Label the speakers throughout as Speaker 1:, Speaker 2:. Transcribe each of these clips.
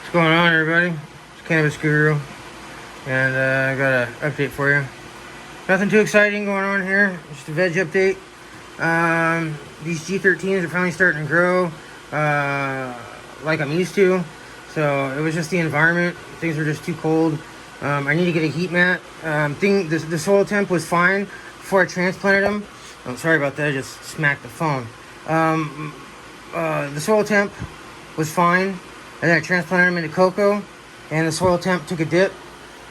Speaker 1: What's going on, everybody? It's Cannabis Guru, and I got an update for you. Nothing too exciting going on here, just a veg update. These G13s are finally starting to grow like I'm used to. So it was just the environment. Things were just too cold. I need to get a heat mat. The soil temp was fine before I transplanted them. I'm sorry about that, I just smacked the phone. The soil temp was fine, and then I transplanted them into cocoa, and the soil temp took a dip,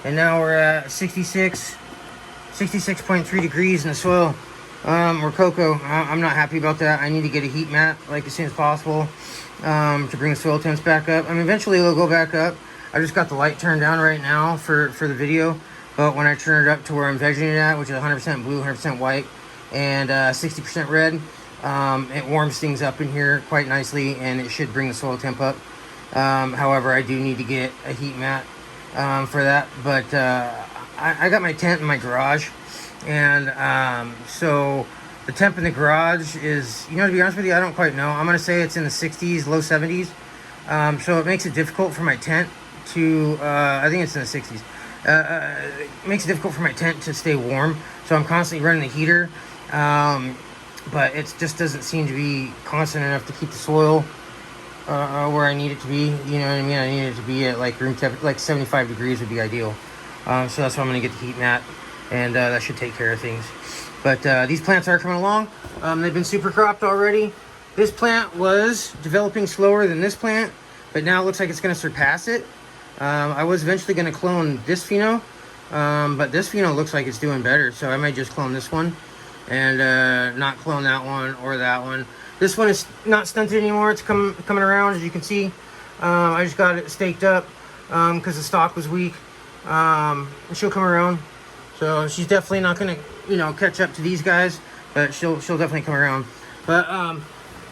Speaker 1: and now we're at 66.3 degrees in the soil. Or cocoa. I'm not happy about that. I need to get a heat mat like as soon as possible to bring the soil temps back up. I mean, eventually they'll go back up. I just got the light turned down right now for the video, but when I turn it up to where I'm vegging it at, which is 100% blue, 100% white, and 60% red, it warms things up in here quite nicely, and it should bring the soil temp up. However, I do need to get a heat mat for that, but I got my tent in my garage, and so the temp in the garage is, to be honest with you, I don't quite know. I'm going to say it's in the 60s, low 70s, so it makes it difficult for my tent to, I think it's in the 60s, it makes it difficult for my tent to stay warm, so I'm constantly running the heater, but it just doesn't seem to be constant enough to keep the soil where I need it to be. You know what I mean? I need it to be at like room temp, like 75 degrees would be ideal. So that's why I'm going to get the heat mat, and that should take care of things. But these plants are coming along. They've been super cropped already. This plant was developing slower than this plant, but now it looks like it's going to surpass it. I was eventually going to clone this pheno, but this pheno looks like it's doing better, so I might just clone this one and not clone that one or that one. This one is not stunted anymore. It's coming around, as you can see. I just got it staked up because the stock was weak. She'll come around, so she's definitely not gonna catch up to these guys, but she'll definitely come around. But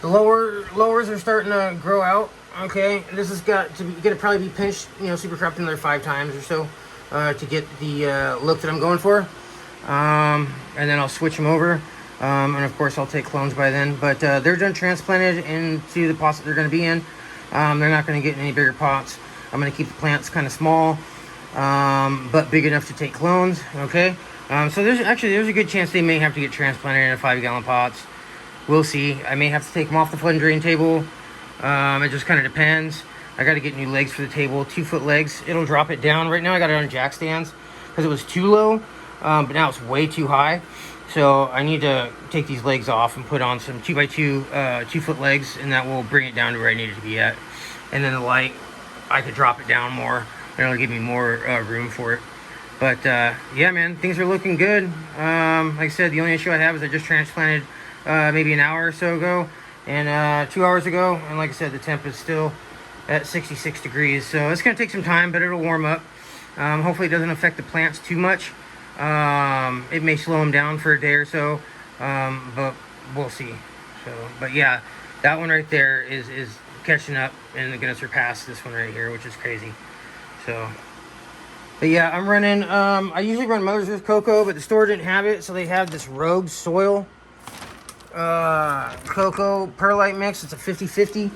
Speaker 1: the lowers are starting to grow out. Okay, this has got to probably be pinched, super cropped another 5 times or so to get the look that I'm going for, and then I'll switch them over, and of course I'll take clones by then. But they're done transplanted into the pots that they're going to be in. They're not going to get in any bigger pots. I'm going to keep the plants kind of small, but big enough to take clones. Okay, so there's a good chance they may have to get transplanted in 5-gallon pots. We'll see. I may have to take them off the flood and drain table. It just kind of depends. I got to get new legs for the table, 2-foot legs. It'll drop it down. Right now I got it on jack stands because it was too low, but now it's way too high. So I need to take these legs off and put on some 2x2 2-foot legs, and that will bring it down to where I need it to be at. And then the light, I could drop it down more, and it'll give me more room for it. But yeah, man, things are looking good. Like I said, the only issue I have is I just transplanted maybe an hour or so ago, and 2 hours ago, and like I said, the temp is still at 66 degrees, so it's going to take some time, but it'll warm up. Hopefully it doesn't affect the plants too much. It may slow them down for a day or so, but we'll see. But yeah, that one right there is catching up and going to surpass this one right here, which is crazy. So, but yeah, I'm running, I usually run Mother's Earth Cocoa, but the store didn't have it, so they have this Rogue Soil cocoa perlite mix. It's a 50-50.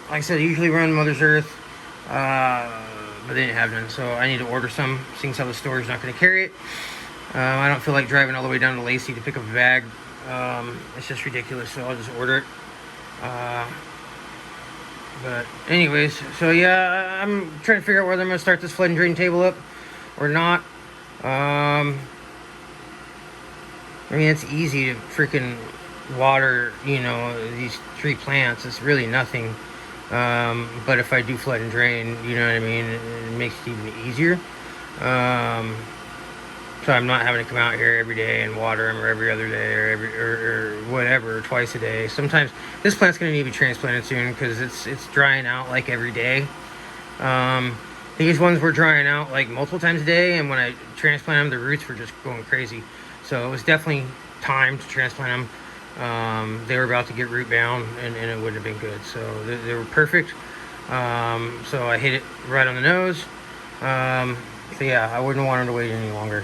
Speaker 1: Like I said, I usually run Mother's Earth, but they didn't have none, so I need to order some, seeing how the store is not going to carry it. I don't feel like driving all the way down to Lacey to pick up a bag. It's just ridiculous, so I'll just order it. But anyways, so yeah, I'm trying to figure out whether I'm going to start this flood and drain table up or not. I mean, it's easy to freaking water, these 3 plants. It's really nothing. But if I do flood and drain, you know what I mean, it makes it even easier. So I'm not having to come out here every day and water them, or every other day, or whatever, twice a day. Sometimes this plant's going to need to be transplanted soon because it's drying out like every day. These ones were drying out like multiple times a day, and when I transplanted them, the roots were just going crazy. So it was definitely time to transplant them. They were about to get root bound, and it wouldn't have been good. So they were perfect. So I hit it right on the nose. So yeah, I wouldn't want them to wait any longer.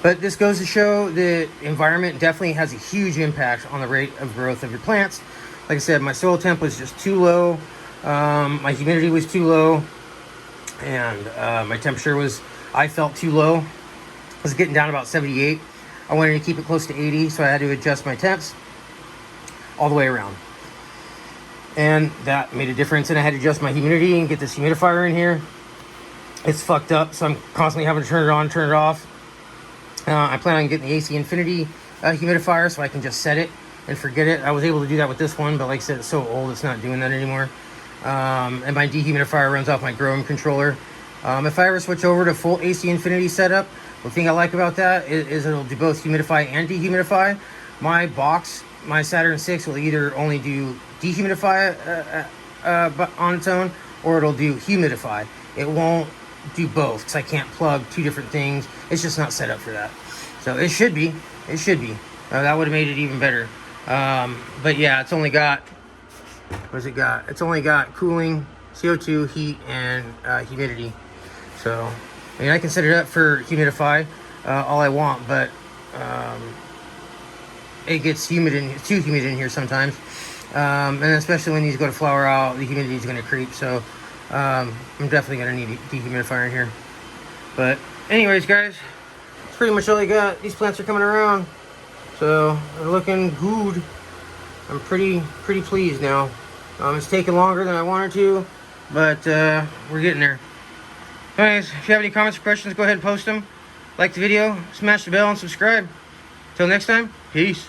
Speaker 1: But this goes to show that environment definitely has a huge impact on the rate of growth of your plants. Like I said, my soil temp was just too low. My humidity was too low, and my temperature was, I felt too low. I was getting down about 78. I wanted to keep it close to 80, so I had to adjust my temps all the way around. And that made a difference, and I had to adjust my humidity and get this humidifier in here. It's fucked up, so I'm constantly having to turn it on, turn it off. I plan on getting the AC Infinity humidifier so I can just set it and forget it. I was able to do that with this one, but like I said, it's so old, it's not doing that anymore. And my dehumidifier runs off my Grown controller. If I ever switch over to full AC Infinity setup, the thing I like about that is it'll do both humidify and dehumidify. My box, my Saturn 6 will either only do dehumidify on its own, or it'll do humidify. It won't do both because I can't plug two different things. It's just not set up for that. So it should be. It should be. That would have made it even better. But yeah, it's only got, what's it got? It's only got cooling, CO2, heat, and humidity. So, I mean, I can set it up for humidify all I want, but it gets too humid in here sometimes. And especially when these go to flower out, the humidity is going to creep. So, I'm definitely going to need a dehumidifier in here. But anyways, guys, that's pretty much all I got. These plants are coming around, so they're looking good. I'm pretty pleased now. It's taking longer than I wanted to, but we're getting there. Anyways, if you have any comments or questions, go ahead and post them. Like the video, smash the bell, and subscribe. Till next time, peace.